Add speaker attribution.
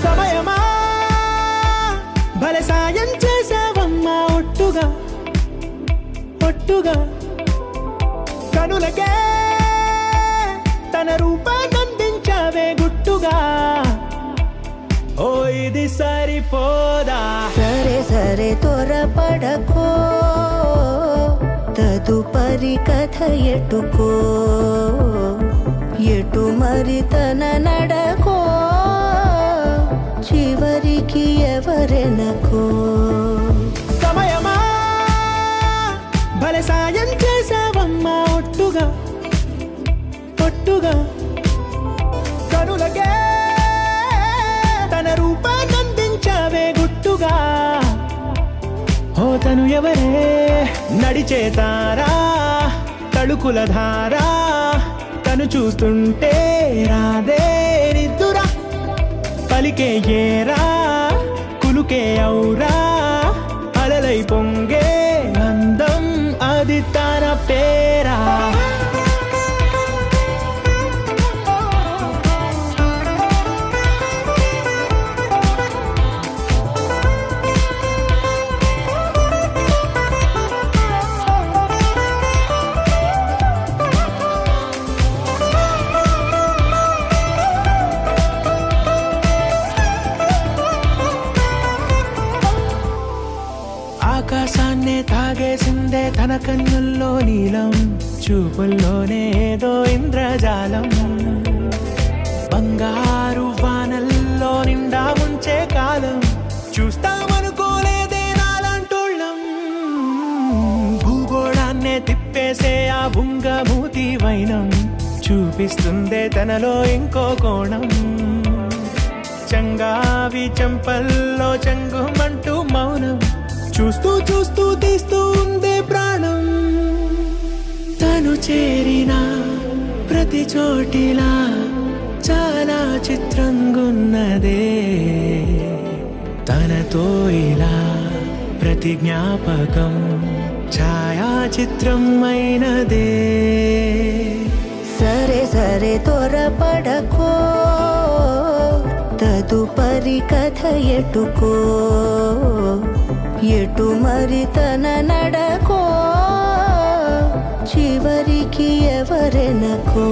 Speaker 1: సమయమా భలే సాయం చేసావమ్మా ఒట్టుగా ఒట్టుగా కనులకే తన రూపాన్నందించావే గుట్టుగా ఓ ఇది సరిపోదా
Speaker 2: సరే సరే త్వరపడకో తదుపరి కథ ఎటుకో ఎటు మరి తన నడకో చివరికి ఎవరెనకో
Speaker 1: సమయమా భలే సాయం చేసావమ్మా ఒట్టుగా ఒట్టుగా కనులకే తన రూపాన్నందించావే గుట్టుగా ఓ తను ఎవరే నడిచే తారా తడుకుల ధారా తను చూస్తుంటే రాదే నిద్దురా పలికే ఏరా కులుకే ఔరా అలలై పొంగే అందం అది తన పేరా ఆకాశాన్నే తాగేసిందే తన కన్నుల్లో నీలం చూపుల్లోనే ఏదో ఇంద్రజాలం బంగారు వానల్లో నిండా ముంచే కాలం చూస్తామనుకోలేదే నాలంటోళ్ళం భూగోళాన్నే తిప్పేసే ఆ బుంగమూతి వైనం చూపిస్తుందే తనలో ఇంకో కోణం చంగావి చెంపల్లో చెంగుమంటూ మౌనం చూస్తూ చూస్తూ తీస్తూ ఉందే ప్రాణం తను చేరిన ప్రతి చోటిలా చాలా చిత్రంగున్నదే తనతో ఇలా ప్రతి జ్ఞాపకం ఛాయాచిత్రం అయినదే
Speaker 2: సరే సరే త్వరపడకో తదుపరి కథ ఎటుకో ఎటు మరి తన నడకో చివరికి ఎవరెనకో